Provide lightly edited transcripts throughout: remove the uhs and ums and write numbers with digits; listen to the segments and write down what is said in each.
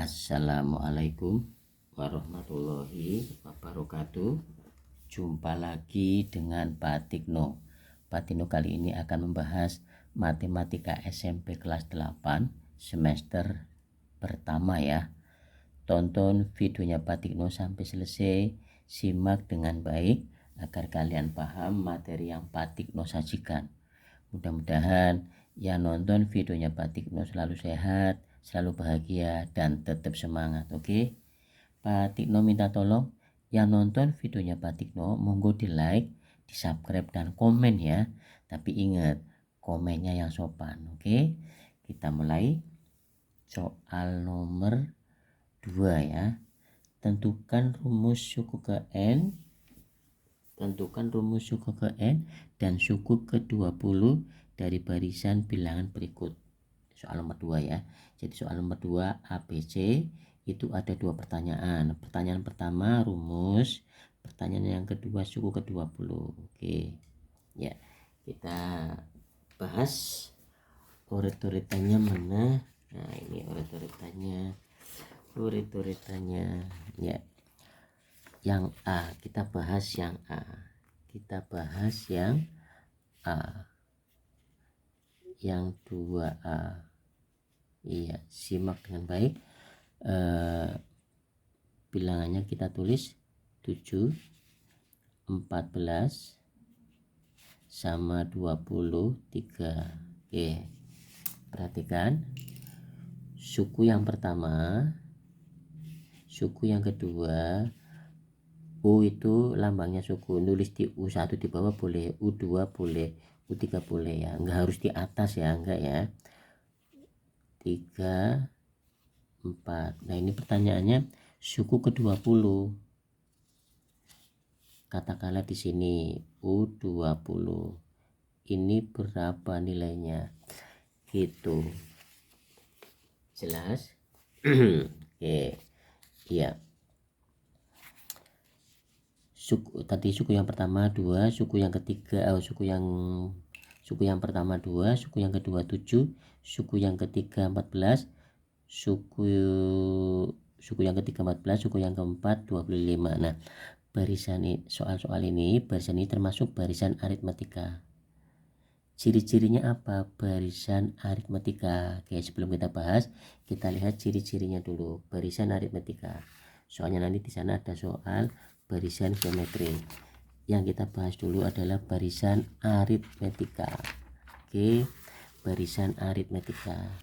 Assalamualaikum warahmatullahi wabarakatuh. Jumpa lagi dengan Pak Tikno. Pak Tikno kali ini akan membahas matematika SMP kelas 8 semester pertama ya. Tonton videonya Pak Tikno sampai selesai, simak dengan baik agar kalian paham materi yang Pak Tikno sajikan. Mudah-mudahan yang nonton videonya Pak Tikno selalu sehat, selalu bahagia, dan tetap semangat. Oke, Pak Tikno minta tolong yang nonton videonya Pak Tikno monggo di like, di subscribe, dan komen ya. Tapi ingat, komennya yang sopan. Oke, kita mulai soal nomor 2 ya. Tentukan rumus suku ke N. Tentukan rumus suku ke N dan suku ke-20 dari barisan bilangan berikut. Soal nomor 2 ya. Jadi soal nomor 2 ABC itu ada 2 pertanyaan. Pertanyaan pertama rumus, pertanyaan yang kedua suku ke-20. Oke. Ya, kita bahas urit-uritannya mana. Nah, ini urit-uritannya. Ya. Yang A, kita bahas yang A. Yang 2A. Iya, simak dengan baik. Bilangannya kita tulis 7, 14 sama 23. Oke, perhatikan suku yang pertama, suku yang kedua. U itu lambangnya suku, nulis di U1 di bawah boleh, U2 boleh, U3 boleh ya, enggak harus di atas ya, enggak ya. 3, 4. Nah, ini pertanyaannya suku ke-20. Katakanlah di sini U20. Ini berapa nilainya? Gitu. Jelas? Oke. Iya. Suku yang pertama 2, suku yang ketiga suku yang pertama 2, suku yang kedua 7, suku yang ketiga 14, suku yang ketiga 14, suku yang keempat 25. Nah, barisan soal-soal ini, barisan ini termasuk barisan aritmatika. Ciri-cirinya apa barisan aritmatika? Oke, sebelum kita bahas, kita lihat ciri-cirinya dulu. Barisan aritmatika. Soalnya nanti di sana ada soal barisan geometri. Yang kita bahas dulu adalah barisan aritmatika. Oke, barisan aritmatika.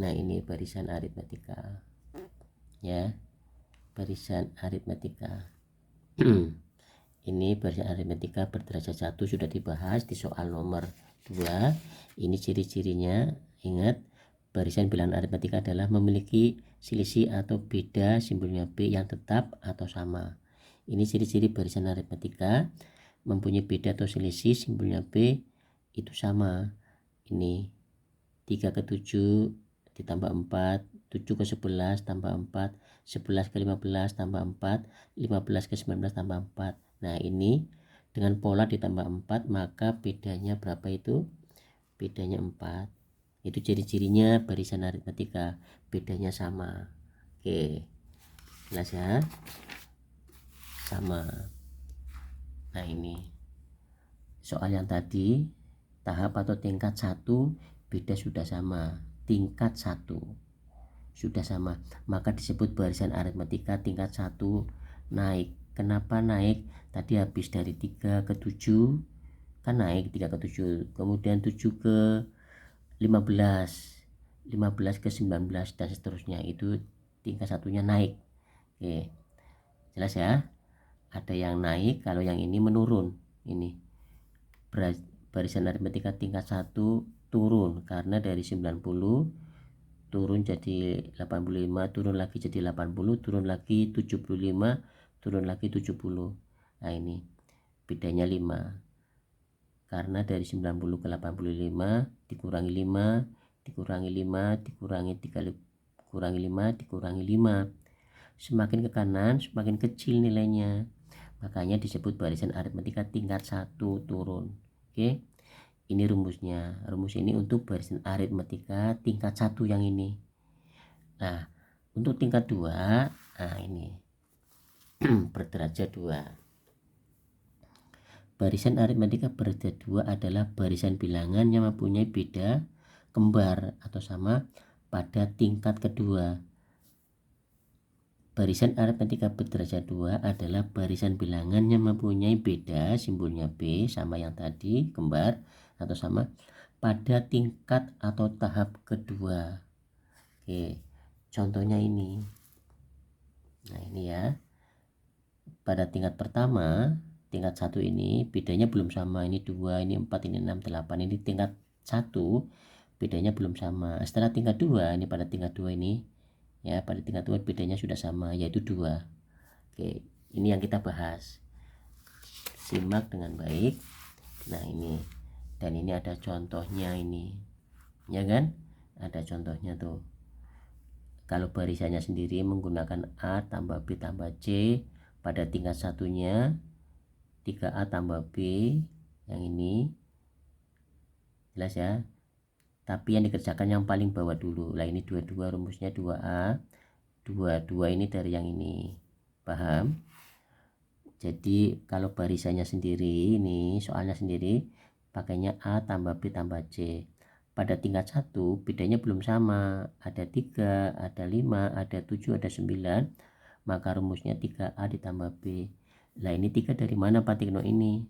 Nah, ini barisan aritmatika. Ya, barisan aritmatika. Ini barisan aritmatika berderajat 1 sudah dibahas di soal nomor 2. Ini ciri-cirinya. Ingat, barisan bilangan aritmatika adalah memiliki selisih atau beda simbolnya B yang tetap atau sama. Ini ciri-ciri barisan aritmatika, mempunyai beda atau selisih simbolnya B itu sama. Ini 3 ke 7 ditambah 4, 7 ke 11 tambah 4, 11 ke 15 tambah 4, 15 ke 19 tambah 4. Nah, ini dengan pola ditambah 4, maka bedanya berapa itu? Bedanya 4. Itu ciri-cirinya barisan aritmatika, bedanya sama. Oke, jelas ya? Sama. Nah, ini soal yang tadi tahap atau tingkat 1 beda sudah sama, tingkat 1 sudah sama, maka disebut barisan aritmatika tingkat 1 naik. Kenapa naik? Tadi habis dari 3 ke 7 kan naik 3 ke 7, kemudian 7 ke 15, 15 ke 19 dan seterusnya, itu tingkat satunya naik. Oke, jelas ya? Ada yang naik, kalau yang ini menurun. Ini barisan aritmatika tingkat 1 turun karena dari 90 turun jadi 85, turun lagi jadi 80, turun lagi 75, turun lagi 70. Nah, ini bedanya 5. Karena dari 90 ke 85 dikurangi 5, dikurangi 5, dikurangi 3, kurangi 5, dikurangi 5. Semakin ke kanan semakin kecil nilainya. Makanya disebut barisan aritmatika tingkat 1 turun. Oke. Ini rumus ini untuk barisan aritmatika tingkat 1 yang ini. Nah, Untuk tingkat 2, nah ini berderajat 2. Barisan aritmatika berderajat 2 adalah barisan bilangan yang mempunyai beda kembar atau sama pada tingkat kedua. Barisan aritmatika berderajat 2 adalah barisan bilangan yang mempunyai beda, simbolnya B sama yang tadi, kembar atau sama pada tingkat atau tahap kedua. Oke, contohnya ini. Nah, ini ya. Pada tingkat pertama, tingkat 1 ini bedanya belum sama, ini 2, ini 4, ini 6, 8. Ini tingkat 1 bedanya belum sama. Setelah tingkat 2, ini pada tingkat 2 ini ya, pada tingkat 2 bedanya sudah sama, yaitu 2. Oke, ini yang kita bahas. Simak dengan baik. Nah, ini, dan ini ada contohnya ini, ya kan, ada contohnya tuh. Kalau barisannya sendiri menggunakan A tambah B tambah C, pada tingkat satunya 3A tambah B, yang ini jelas ya. Tapi yang dikerjakan yang paling bawah dulu. Lah ini 22, rumusnya 2A, 22 ini dari yang ini, paham? Jadi kalau barisannya sendiri, ini soalnya sendiri pakainya A tambah B tambah C. Pada tingkat 1 bedanya belum sama, ada 3, ada 5, ada 7, ada 9, maka rumusnya 3A ditambah B. Lah ini 3 dari mana Pak Tikno? Ini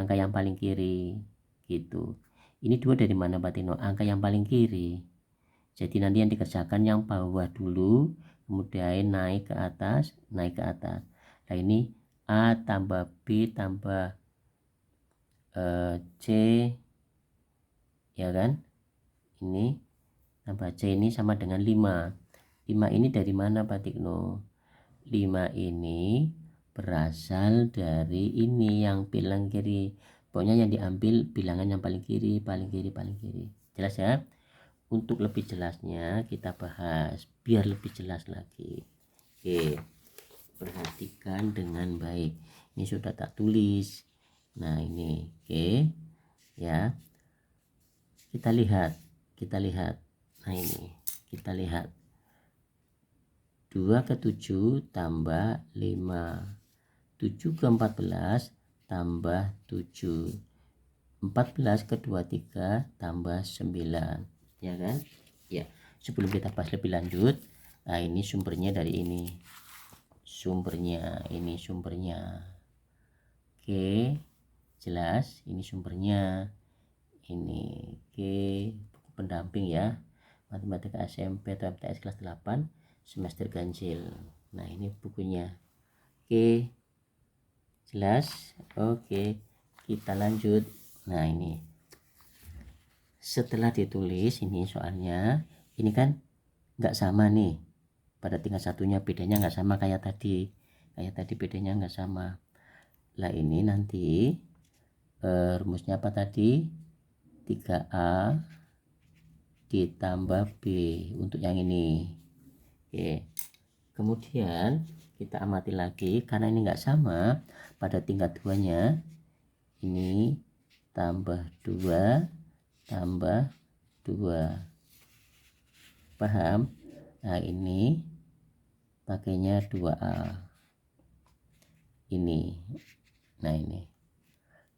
angka yang paling kiri gitu. Ini 2 dari mana Pak Tikno? Angka yang paling kiri. Jadi nanti yang dikerjakan yang bawah dulu, kemudian naik ke atas, naik ke atas. Nah ini A tambah B tambah C, ya kan, ini tambah C ini sama dengan 5. 5 ini dari mana Pak Tikno? 5 ini berasal dari ini yang bilang kiri. Pokoknya yang diambil bilangan yang paling kiri, paling kiri, paling kiri. Jelas ya? Untuk lebih jelasnya kita bahas biar lebih jelas lagi. Oke, perhatikan dengan baik. Ini sudah tak tulis. Nah ini, oke ya, kita lihat. Nah ini kita lihat, 2 ke 7 tambah 5, 7 ke 14 tambah 7, 14 ke 23 tambah 9, ya kan ya. Sebelum kita bahas lebih lanjut, nah ini sumbernya dari ini, sumbernya ini, sumbernya. Oke, jelas ini sumbernya ini. Oke, buku pendamping ya, matematika SMP atau MTS kelas 8 semester ganjil. Nah ini bukunya. Oke, jelas. Oke, kita lanjut. Nah ini setelah ditulis ini soalnya, ini kan nggak sama nih, pada tingkat satunya bedanya nggak sama kayak tadi bedanya nggak sama. Lah ini nanti rumusnya apa tadi? 3A ditambah B untuk yang ini. Oke, kemudian kita amati lagi, karena ini nggak sama pada tingkat 2 nya, ini tambah 2 tambah 2, paham? Nah ini pakainya 2A ini. Nah ini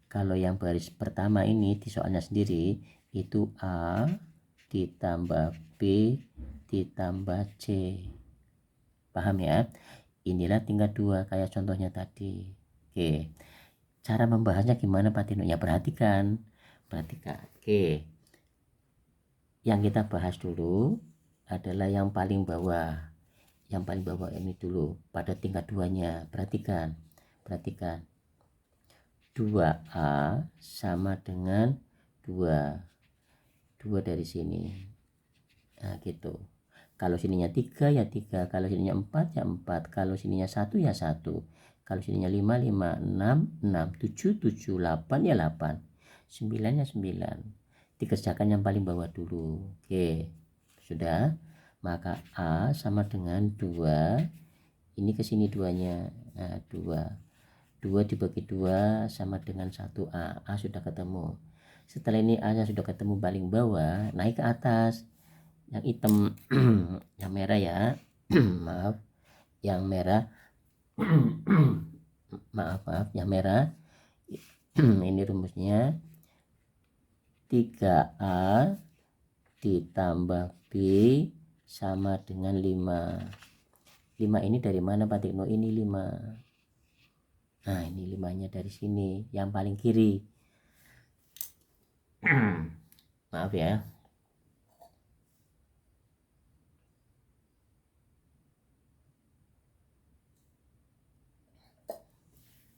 kalau yang baris pertama ini di soalnya sendiri itu A ditambah B ditambah C, paham ya? Inilah tingkat 2 kayak contohnya tadi. Oke, cara membahasnya gimana Pak Tino? Ya perhatikan. Oke, yang kita bahas dulu adalah yang paling bawah, ini dulu pada tingkat 2 nya. Perhatikan 2A sama dengan 2 dari sini. Nah gitu. Kalau sininya 3 ya 3, kalau sininya 4 ya 4, kalau sininya 1 ya 1, kalau sininya 5 5, 6 6, 7 7, 8 ya 8, 9 ya 9. Dikerjakan yang paling bawah dulu. Oke, sudah. Maka A sama dengan 2, ini ke sini 2 nya. Nah 2 dibagi 2 sama dengan 1A. A sudah ketemu. Setelah ini A nya sudah ketemu paling bawah, naik ke atas yang hitam yang merah ya. maaf, yang merah maaf, yang merah ini rumusnya 3A ditambah B sama dengan 5. 5 ini dari mana Pak Tikno? Ini 5. Nah, ini 5-nya dari sini, yang paling kiri. Maaf ya.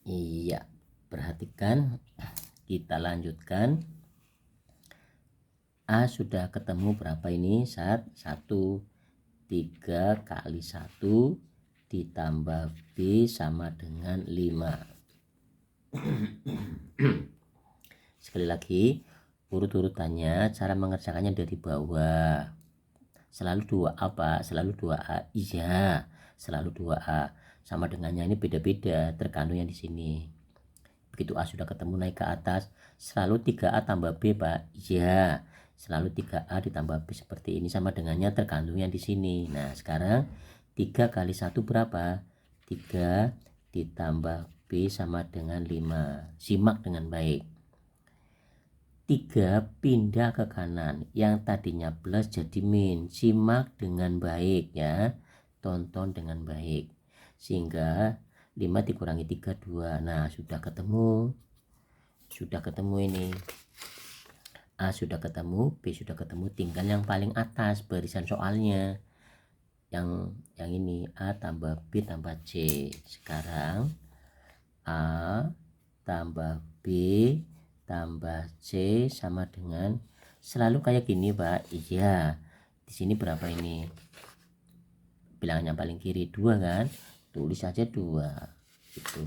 Iya, perhatikan, kita lanjutkan. A sudah ketemu berapa ini? 1. 3 kali 1 ditambah B sama dengan 5. Sekali lagi, urut-urutannya cara mengerjakannya dari bawah. Selalu 2A Pak, selalu 2A. Iya, selalu 2A. Sama dengannya ini beda-beda tergantung yang di sini. Begitu A sudah ketemu naik ke atas, selalu 3A tambah B Pak. Iya, selalu 3A ditambah B seperti ini, sama dengannya tergantung yang di sini. Nah, sekarang 3 kali 1 berapa? 3 ditambah B sama dengan 5. Simak dengan baik. 3 pindah ke kanan, yang tadinya plus jadi min. Simak dengan baik ya, tonton dengan baik, sehingga 5 dikurangi 3 2. Nah, sudah ketemu ini. A sudah ketemu, B sudah ketemu, tinggal yang paling atas barisan soalnya, yang ini A tambah B tambah C. Sekarang A tambah B tambah C sama dengan, selalu kayak gini Pak. Iya, di sini berapa ini? Bilangan yang paling kiri 2 kan, tulis saja 2 itu.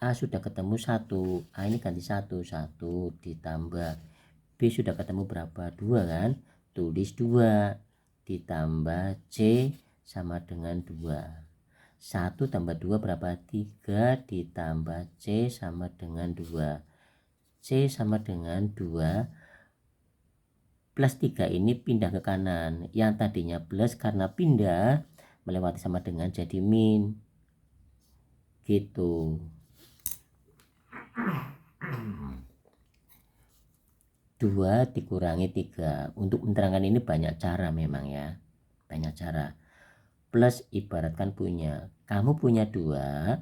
A sudah ketemu 1, A ini ganti 1 ditambah B sudah ketemu berapa? 2 kan, tulis 2 ditambah C sama dengan 2. 1 tambah 2 berapa? 3 ditambah C sama dengan 2. C sama dengan 2 plus 3 ini pindah ke kanan, yang tadinya plus karena pindah melewati sama dengan jadi min gitu. 2 dikurangi 3. Untuk menerangkan ini banyak cara memang ya, banyak cara. Plus ibaratkan punya, kamu punya 2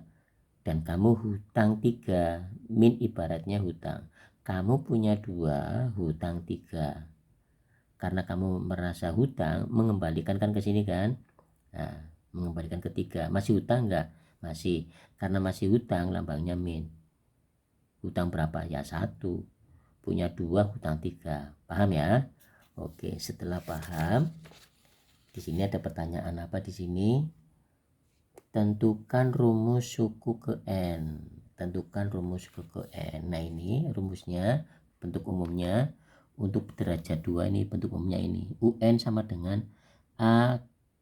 dan kamu hutang 3. Min ibaratnya hutang, kamu punya 2 hutang 3. Karena kamu merasa hutang, mengembalikan kan ke sini kan. Nah, mengembalikan ke 3. Masih hutang enggak? Masih. Karena masih hutang, lambangnya min. Hutang berapa? Ya 1. Punya 2 hutang 3. Paham ya? Oke, setelah paham, di sini ada pertanyaan apa di sini? Tentukan rumus suku ke n. Tentukan rumus suku ke n. Nah, ini rumusnya, bentuk umumnya. Untuk derajat 2 ini bentuk umumnya ini. UN sama dengan A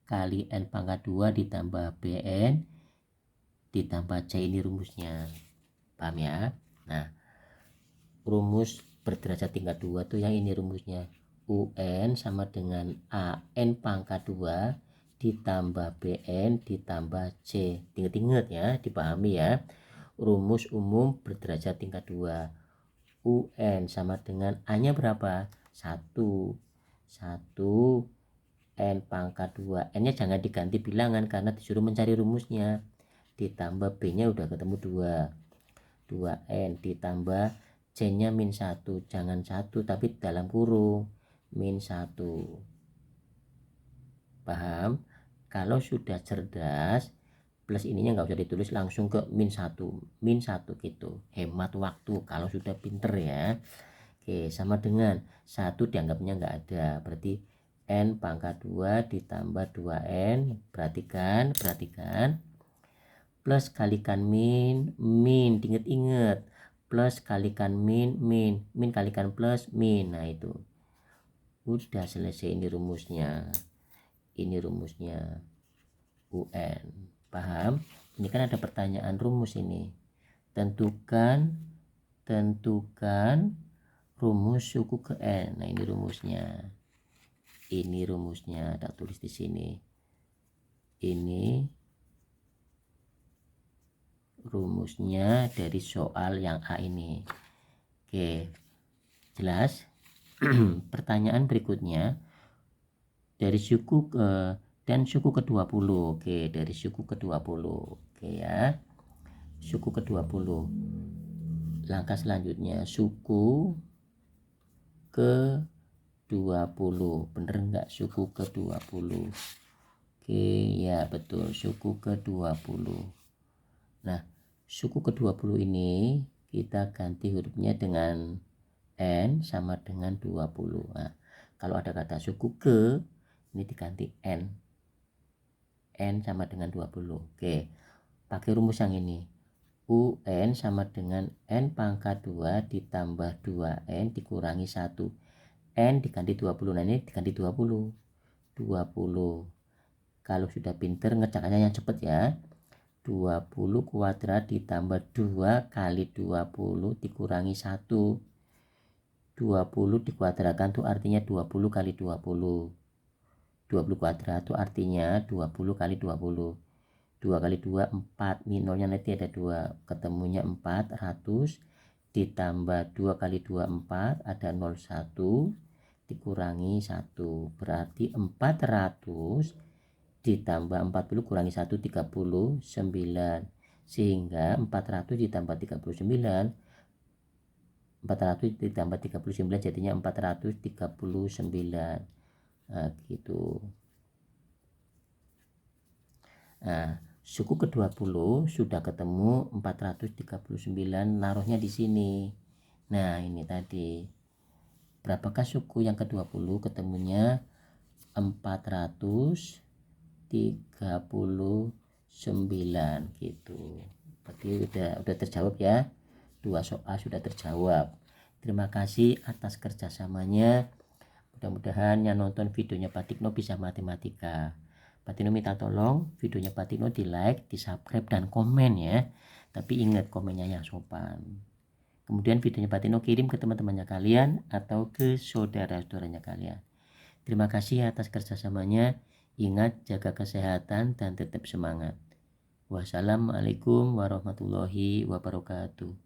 kali n pangkat 2 ditambah BN ditambah C, ini rumusnya. Paham ya? Nah, rumus berderajat tingkat 2 tuh yang ini rumusnya. UN sama dengan AN pangkat 2 ditambah BN ditambah C. Ingat-ingat ya, dipahami ya. Rumus umum berderajat tingkat 2. UN sama dengan A-nya berapa? 1. 1 N pangkat 2. N-nya jangan diganti bilangan karena disuruh mencari rumusnya. Ditambah B-nya udah ketemu 2. 2N ditambah C-nya min 1, jangan 1 tapi dalam kurung, min 1. Paham? Kalau sudah cerdas, plus ininya nggak usah ditulis, langsung ke min 1 gitu, hemat waktu kalau sudah pinter ya. Oke, sama dengan 1 dianggapnya nggak ada, berarti N pangkat 2 ditambah 2N, perhatikan, plus kalikan min, inget-inget, plus kalikan min kalikan plus min. Nah, itu udah selesai, ini rumusnya UN. Paham? Ini kan ada pertanyaan rumus ini. Tentukan rumus suku ke n. Nah, ini rumusnya tak tulis di sini. ini rumusnya dari soal yang A ini. Oke, jelas? Pertanyaan berikutnya, dari suku dan suku ke-20. Oke, dari suku ke-20. Oke ya, suku ke-20. Langkah selanjutnya, suku ke-20. Bener nggak suku ke-20? Oke ya, betul, suku ke-20. Nah, suku ke-20 ini kita ganti hurufnya dengan N sama dengan 20. Nah, kalau ada kata suku ke, ini diganti N. N sama dengan 20. Oke, pakai rumus yang ini. UN sama dengan N pangkat 2 ditambah 2N dikurangi 1. N diganti 20. Nah, ini diganti 20. 20. Kalau sudah pinter ngerjakannya yang cepet ya. 20 kuadrat ditambah 2 kali 20 dikurangi 1. 20 dikuadratkan itu artinya 20 kali 20. 20 kuadrat itu artinya 20 kali 20. 2 kali 2 4. Ini nolnya nanti ada 2. Ketemunya 400 ditambah 2 kali 2 4, ada 01 dikurangi 1. Berarti 400 ditambah 40 kurangi 1 39, sehingga 400 ditambah 39, 400 ditambah 39 jadinya 439. Nah, gitu. Nah, suku ke-20 sudah ketemu 439, naruhnya di sini. Nah, ini tadi. Berapakah suku yang ke-20? Ketemunya 439 gitu. Berarti udah terjawab ya. 2 soal sudah terjawab. Terima kasih atas kerjasamanya. Mudah-mudahan yang nonton videonya Pak Tikno bisa matematika. Pak Tikno minta tolong videonya Pak Tikno di like, di subscribe, dan komen ya. Tapi ingat komennya yang sopan. Kemudian videonya Pak Tikno kirim ke teman-temannya kalian atau ke saudara-saudaranya kalian. Terima kasih atas kerjasamanya. Ingat, jaga kesehatan dan tetap semangat. Wassalamualaikum warahmatullahi wabarakatuh.